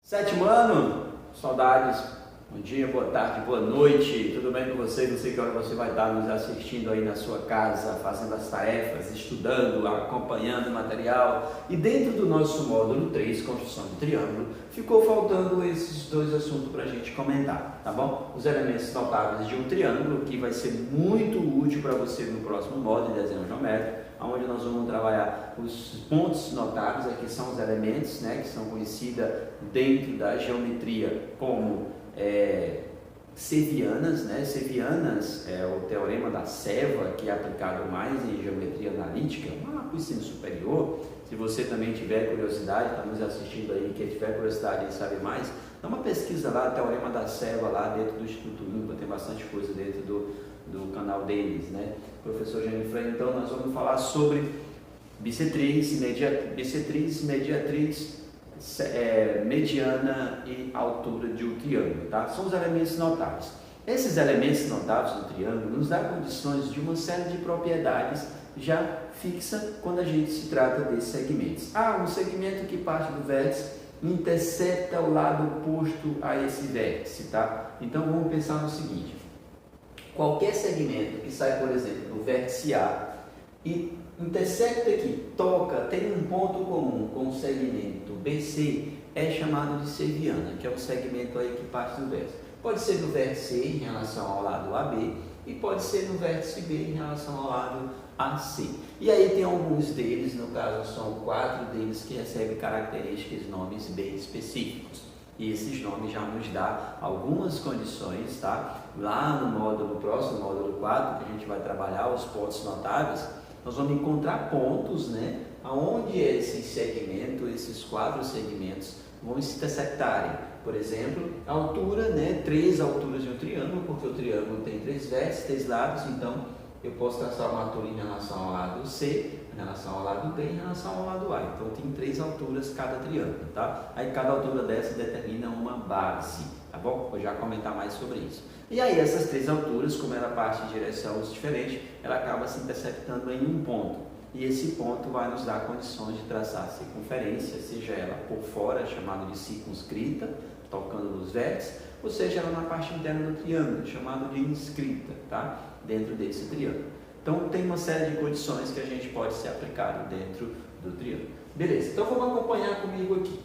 Sétimo ano, saudades, bom dia, boa tarde, boa noite, tudo bem com você? Não sei que hora você vai estar nos assistindo aí na sua casa, fazendo as tarefas, estudando, acompanhando o material. E dentro do nosso módulo 3, construção de triângulo, ficou faltando esses dois assuntos para a gente comentar, tá bom? Os elementos notáveis de um triângulo, que vai ser muito útil para você no próximo módulo de desenho geométrico, onde nós vamos trabalhar os pontos notáveis, aqui são os elementos, né, que são conhecidos dentro da geometria como sevianas, né? Sevianas é o teorema da Seva, que é aplicado mais em geometria analítica, lá para o ensino superior. Se você também tiver curiosidade, está nos assistindo aí, quem tiver curiosidade e sabe mais, dá uma pesquisa lá, teorema da Seva, lá dentro do Instituto INPA, tem bastante coisa dentro do canal deles, né? Professor Jânio Freire. Então nós vamos falar sobre bissetriz, mediatriz, mediana e altura de um triângulo, tá? São os elementos notáveis. Esses elementos notáveis do triângulo nos dão condições de uma série de propriedades já fixa quando a gente se trata desses segmentos. Um segmento que parte do vértice intercepta o lado oposto a esse vértice, tá? Então vamos pensar no seguinte: qualquer segmento que sai, por exemplo, do vértice A e intersecta aqui, toca, tem um ponto comum com o segmento BC, é chamado de seviana, que é um segmento aí que parte do vértice. Pode ser no vértice E em relação ao lado AB e pode ser no vértice B em relação ao lado AC. E aí tem alguns deles, no caso são 4 deles que recebem características, nomes bem específicos. E esses nomes já nos dá algumas condições, tá? Lá no próximo módulo 4, que a gente vai trabalhar os pontos notáveis, nós vamos encontrar pontos, né? Onde esses 4 segmentos vão se intersectarem. Por exemplo, a altura, né? 3 alturas de um triângulo, porque o triângulo tem 3 vértices, 3 lados, então eu posso traçar uma altura em relação ao lado C, em relação ao lado B, em relação ao lado A. Então tem 3 alturas cada triângulo, tá? Aí cada altura dessa determina uma base, tá bom? Vou já comentar mais sobre isso. E aí essas 3 alturas, como ela parte em direções diferentes, ela acaba se interceptando em um ponto. E esse ponto vai nos dar condições de traçar a circunferência, seja ela por fora, chamada de circunscrita, tocando nos vértices, ou seja ela na parte interna do triângulo, chamado de inscrita, tá? Dentro desse triângulo. Então tem uma série de condições que a gente pode ser aplicado dentro do triângulo. Beleza, então vamos acompanhar comigo aqui.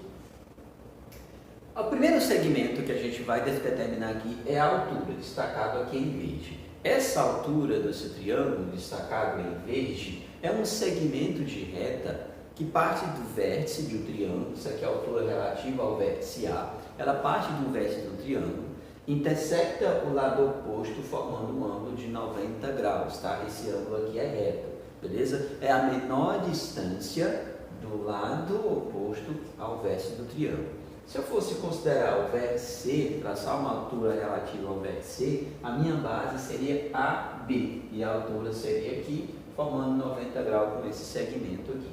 O primeiro segmento que a gente vai determinar aqui é a altura, destacado aqui em verde. Essa altura desse triângulo, destacado em verde, é um segmento de reta que parte do vértice de um triângulo, isso aqui é a altura relativa ao vértice A, ela parte do vértice do triângulo, intersecta o lado oposto formando um ângulo de 90 graus, tá? Esse ângulo aqui é reto, beleza? É a menor distância do lado oposto ao vértice do triângulo. Se eu fosse considerar o vértice C, traçar uma altura relativa ao vértice C, a minha base seria AB e a altura seria aqui, formando 90 graus com esse segmento aqui.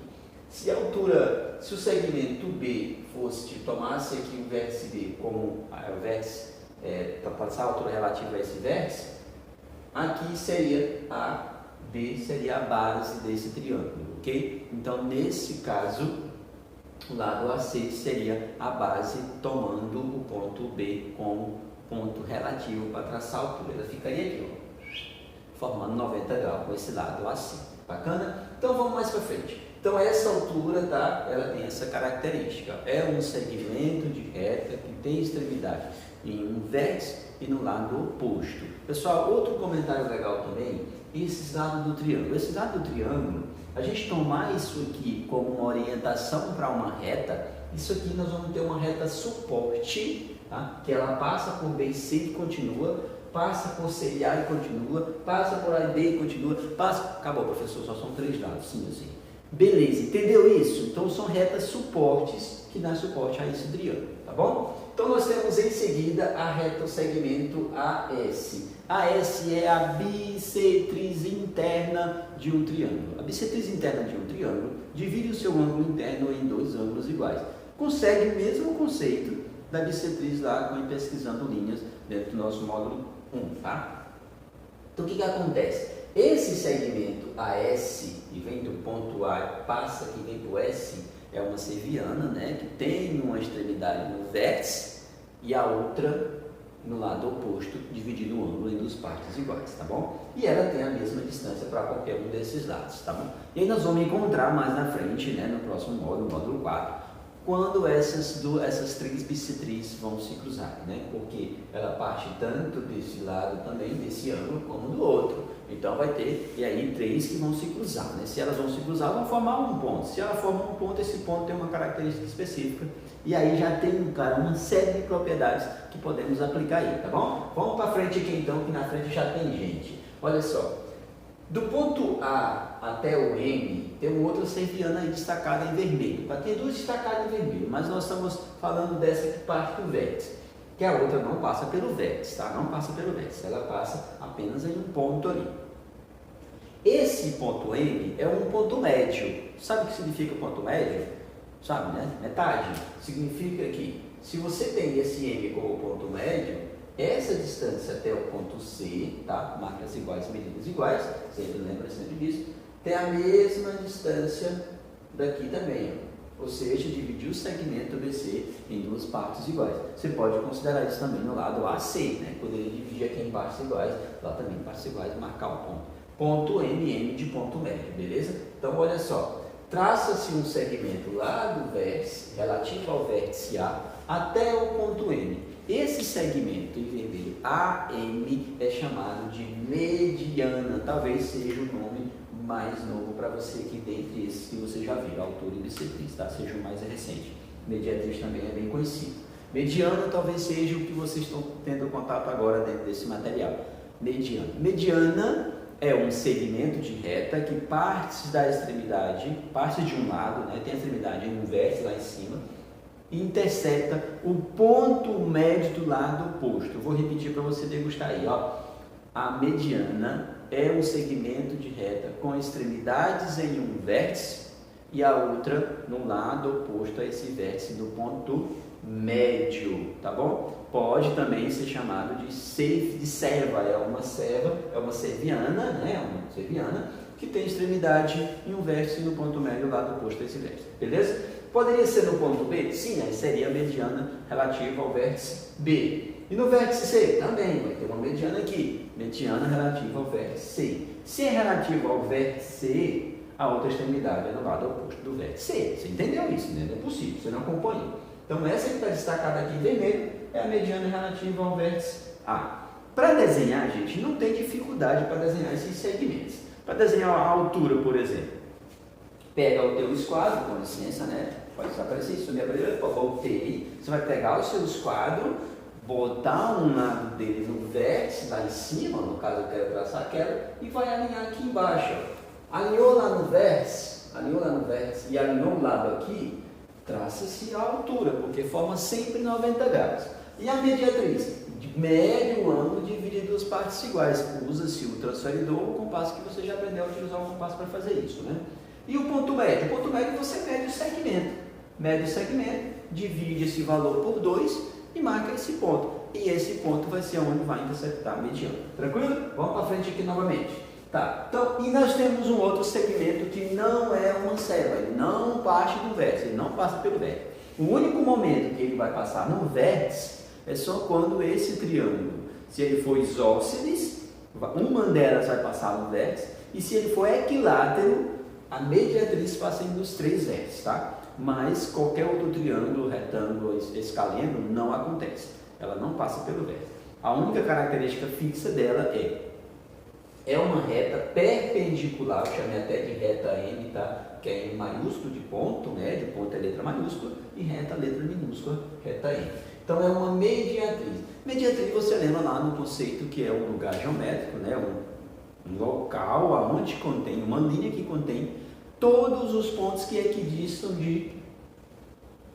Se o segmento B tomasse aqui o vértice B como o vértice, para passar a altura relativa a esse vértice, aqui seria a B, seria a base desse triângulo, ok? Então, nesse caso, o lado AC seria a base tomando o ponto B como ponto relativo para traçar a altura. Ela ficaria aqui, ó, formando 90 graus com esse lado AC. Bacana? Então vamos mais para frente. Então essa altura, tá? Ela tem essa característica. É um segmento de reta que tem extremidade em um vértice e no lado oposto. Pessoal, outro comentário legal também, esses lados do triângulo. Esse lado do triângulo, a gente tomar isso aqui como uma orientação para uma reta, isso aqui nós vamos ter uma reta suporte, tá? Que ela passa por BC e continua, passa por CA e continua, passa por AB e continua, acabou, professor, só são 3 lados, sim, assim. Beleza, entendeu isso? Então são retas suportes que dão suporte a esse triângulo, tá bom? Então nós temos em seguida a reta, o segmento AS. AS é a bissetriz interna de um triângulo. A bissetriz interna de um triângulo divide o seu ângulo interno em 2 ângulos iguais. Consegue o mesmo conceito da bissetriz lá com pesquisando linhas dentro do nosso módulo 1, tá? Então o que acontece? Esse segmento AS, que vem do ponto A, passa aqui, vem para o S, É uma cerviana, né, que tem uma extremidade no vértice e a outra no lado oposto, dividindo o ângulo em duas partes iguais, tá bom? E ela tem a mesma distância para qualquer um desses lados, tá bom? E aí nós vamos encontrar mais na frente, né, no próximo módulo, módulo 4, quando essas três bissetrizes vão se cruzar, né? Porque ela parte tanto desse lado também, desse ângulo, como do outro. Então vai ter, e aí, três que vão se cruzar, né? Se elas vão se cruzar, vão formar um ponto. Se ela forma um ponto, esse ponto tem uma característica específica. E aí já tem, cara, uma série de propriedades que podemos aplicar aí, tá bom? Vamos para frente aqui então, que na frente já tem gente. Olha só. Do ponto A até o M, tem uma outra cerviana aí destacada em vermelho. Tem duas destacadas em vermelho, mas nós estamos falando dessa que parte do vértice. Que a outra não passa pelo vértice, tá? Não passa pelo vértice, ela passa apenas em um ponto ali. Esse ponto M é um ponto médio. Sabe o que significa ponto médio? Sabe, né? Metade. Significa que se você tem esse M como ponto médio, essa distância até o ponto C, tá? Marcas iguais, medidas iguais, sempre lembra sempre disso, tem a mesma distância daqui também, ó. Ou seja, dividir o segmento BC em duas partes iguais. Você pode considerar isso também no lado AC, né? Poderia dividir aqui em partes iguais, lá também em partes iguais, marcar o ponto. Ponto MM de ponto médio, beleza? Então, olha só, traça-se um segmento lá do vértice, relativo ao vértice A, até o ponto M. Esse segmento em vermelho AM é chamado de mediana, talvez seja o nome mais novo para você aqui dentre esses que você já viu, altura e bissetriz, tá? Seja o mais recente. Mediatriz também é bem conhecido. Mediana talvez seja o que vocês estão tendo contato agora dentro desse material. Mediana. Mediana é um segmento de reta que partes da extremidade, parte de um lado, né? Tem a extremidade em um vértice lá em cima, intersecta o ponto médio do lado oposto. Eu vou repetir para você degustar aí, ó. A mediana é um segmento de reta com extremidades em um vértice e a outra no lado oposto a esse vértice do ponto médio, tá bom? Pode também ser chamado de serva, é uma cerviana, né? Uma cerviana que tem extremidade em um vértice e no ponto médio do lado oposto a esse vértice, beleza? Poderia ser no ponto B? Sim, aí seria a mediana relativa ao vértice B. E no vértice C? Também vai ter uma mediana aqui, mediana relativa ao vértice C. Se é relativa ao vértice C, a outra extremidade é no lado oposto do vértice C. Você entendeu isso, né? Não é possível, você não acompanhou. Então essa que está destacada aqui em vermelho é a mediana relativa ao vértice A. Para desenhar, gente, não tem dificuldade para desenhar esses segmentos. Para desenhar a altura, por exemplo, pega o teu esquadro, com licença, né? Pode desaparecer isso, minha primeira, voltei. Você vai pegar o seu esquadro, botar um lado dele no vértice, lá em cima, no caso eu quero traçar aquela, e vai alinhar aqui embaixo. Ó. Alinhou lá no vértice e alinhou o lado aqui, traça-se a altura, porque forma sempre 90 graus. E a mediatriz? Mede o ângulo e divide em duas partes iguais. Usa-se o transferidor, o compasso que você já aprendeu a utilizar o compasso para fazer isso, né? E o ponto médio? O ponto médio você mede o segmento. Mede o segmento, divide esse valor por 2 e marca esse ponto. E esse ponto vai ser onde vai interceptar a mediana. Tranquilo? Vamos para frente aqui novamente. Tá. Então, e nós temos um outro segmento que não é uma serva, ele não parte do vértice, ele não passa pelo vértice. O único momento que ele vai passar no vértice é só quando esse triângulo, se ele for isósceles, uma delas vai passar no vértice, e se ele for equilátero, a mediatriz passa em dos três vértices, tá? Mas qualquer outro triângulo, retângulo, escaleno não acontece. Ela não passa pelo vértice. A única característica fixa dela é uma reta perpendicular, eu chamei até de reta M, tá? Que é em maiúsculo de ponto, né? De ponto é letra maiúscula, e reta letra minúscula, reta M. Então é uma mediatriz. Mediatriz você lembra lá no conceito que é um lugar geométrico, né? Um local onde contém, uma linha que contém todos os pontos que equidistam de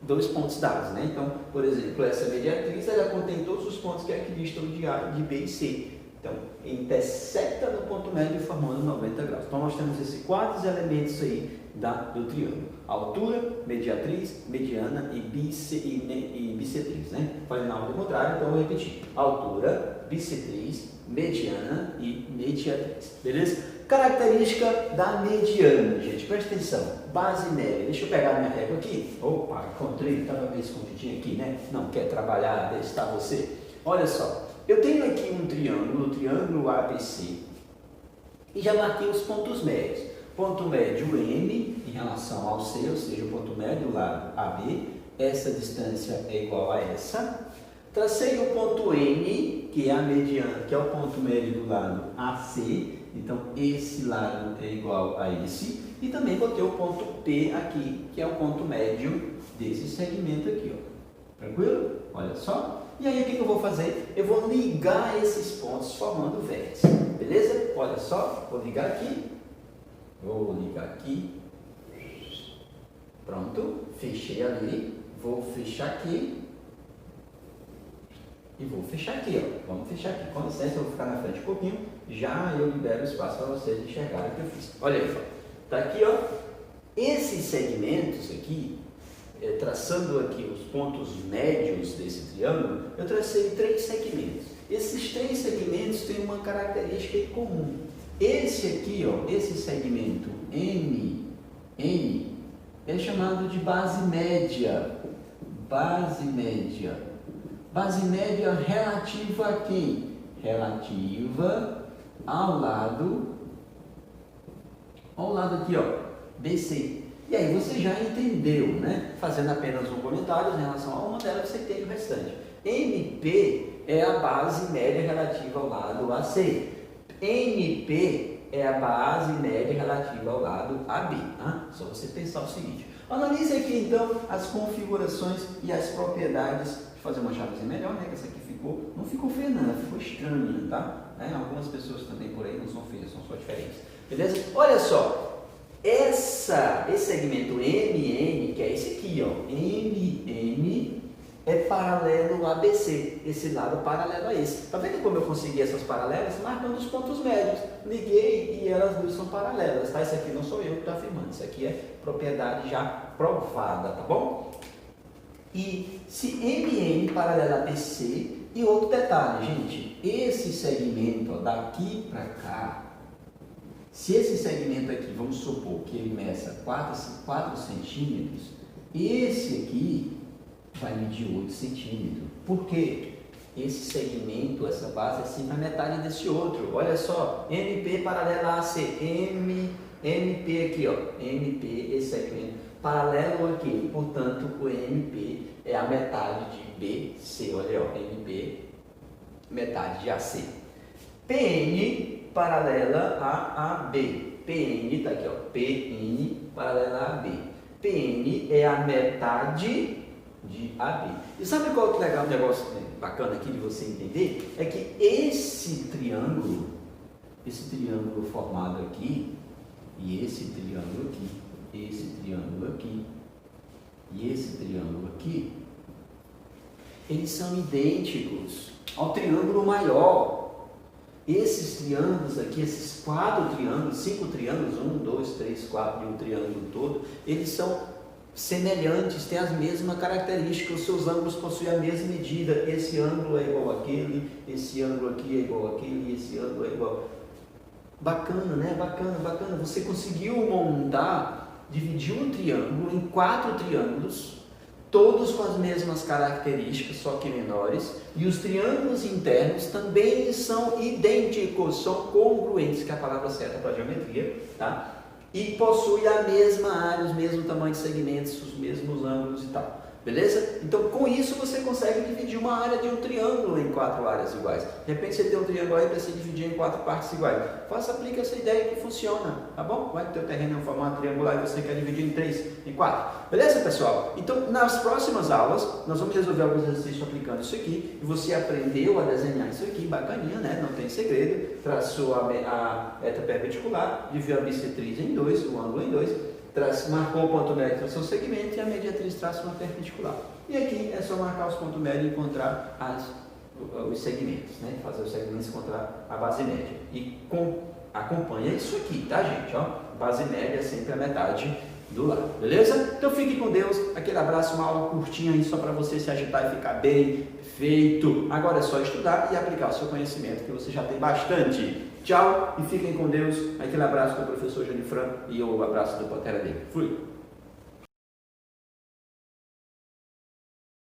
dois pontos dados, né? Então, por exemplo, essa mediatriz, ela contém todos os pontos que equidistam de A, de B e C. Então, intersecta no ponto médio formando 90 graus. Então, nós temos esses 4 elementos aí do triângulo. Altura, mediatriz, mediana e bissetriz, né? Falei na ordem contrária, então eu vou repetir. Altura, bissetriz, mediana e mediatriz, beleza? Característica da mediana, gente, presta atenção, base média. Deixa eu pegar minha régua aqui. Opa, encontrei, estava meio escondidinho aqui, né? Não quer trabalhar, deixa estar você. Olha só, eu tenho aqui um triângulo, o triângulo ABC, e já marquei os pontos médios. Ponto médio M em relação ao C, ou seja, o ponto médio do lado AB, essa distância é igual a essa. Tracei o ponto N, que é a mediana, que é o ponto médio do lado AC, então esse lado é igual a esse. E também botei o ponto P aqui, que é o ponto médio desse segmento aqui, ó. Tranquilo? Olha só. E aí o que eu vou fazer? Eu vou ligar esses pontos formando vértice, beleza? Olha só, vou ligar aqui, pronto, fechei ali, vou fechar aqui e vou fechar aqui, ó. Vamos fechar aqui, com licença, eu vou ficar na frente um pouquinho, já eu libero espaço para vocês enxergarem o que eu fiz. Olha aí, ó. Tá aqui, ó, esses segmentos aqui, traçando aqui os pontos médios desse triângulo, eu tracei 3 segmentos. Esses 3 segmentos têm uma característica em comum. Esse aqui, ó, esse segmento N é chamado de base média. Base média. Base média relativa a quem? Relativa ao lado aqui, ó, BC. E aí você já entendeu, né? Fazendo apenas um comentário em relação a uma delas, você entende o restante. MP é a base média relativa ao lado AC. NP é a base média relativa ao lado AB. Tá? Só você pensar o seguinte. Analise aqui então as configurações e as propriedades. Deixa eu fazer uma chavezinha melhor, né? Que essa aqui não ficou feia não, ficou estranha, tá? Algumas pessoas também por aí não são feias, são só diferentes. Beleza? Olha só. Esse segmento MN, que é esse aqui, ó, MN, é paralelo a ABC, esse lado paralelo a esse. Tá vendo como eu consegui essas paralelas? Marcando os pontos médios. Liguei e elas duas são paralelas, tá? Isso aqui não sou eu que estou afirmando, isso aqui é propriedade já provada, tá bom? E se MN paralelo a BC, e outro detalhe, gente, esse segmento, ó, daqui para cá, se esse segmento aqui, vamos supor que ele meça 4 centímetros, esse aqui vai medir 8 centímetros. Por quê? Esse segmento, essa base é sempre a metade desse outro. Olha só, MP paralelo a AC, MP aqui, ó, MP, esse segmento, paralelo aqui, portanto, o MP é a metade de BC, olha, ó, MP, metade de AC. PN paralela a AB. PN, tá aqui, ó, PN paralela a AB. PN é a metade de AB. E sabe qual que é legal, um negócio bacana aqui de você entender? É que esse triângulo formado aqui, e esse triângulo aqui, esse triângulo aqui, e esse triângulo aqui, eles são idênticos ao triângulo maior. Esses triângulos aqui, esses 4 triângulos, 5 triângulos, 1, 2, 3, 4 de um triângulo todo, eles são semelhantes, têm as mesmas características, os seus ângulos possuem a mesma medida. Esse ângulo é igual àquele, esse ângulo aqui é igual àquele, esse ângulo é igual. Bacana, né? Bacana, bacana. Você conseguiu montar, dividir um triângulo em 4 triângulos, todos com as mesmas características, só que menores, e os triângulos internos também são idênticos, são congruentes, que é a palavra certa para a geometria, tá? E possuem a mesma área, os mesmos tamanhos de segmentos, os mesmos ângulos e tal. Beleza? Então, com isso, você consegue dividir uma área de um triângulo em 4 áreas iguais. De repente, você tem um triângulo aí para se dividir em 4 partes iguais. Aplica essa ideia que funciona, tá bom? Vai que o teu terreno é um formato triangular e você quer dividir em 3, em 4. Beleza, pessoal? Então, nas próximas aulas, nós vamos resolver alguns exercícios aplicando isso aqui. E você aprendeu a desenhar isso aqui, bacaninha, né? Não tem segredo. Traçou a reta perpendicular, dividiu a bissetriz em 2, o ângulo em 2. Marcou o ponto médio para o seu segmento e a mediatriz traça uma perpendicular. E aqui é só marcar os pontos médios e encontrar os segmentos, né? Fazer os segmentos encontrar a base média. E acompanha isso aqui, tá, gente? Ó, base média é sempre a metade do lado, beleza? Então fique com Deus, aquele abraço, uma aula curtinha aí só para você se agitar e ficar bem Feito! Agora é só estudar e aplicar o seu conhecimento, que você já tem bastante. Tchau e fiquem com Deus. Aquele abraço do professor Janifran e o abraço do Potera dele. Fui!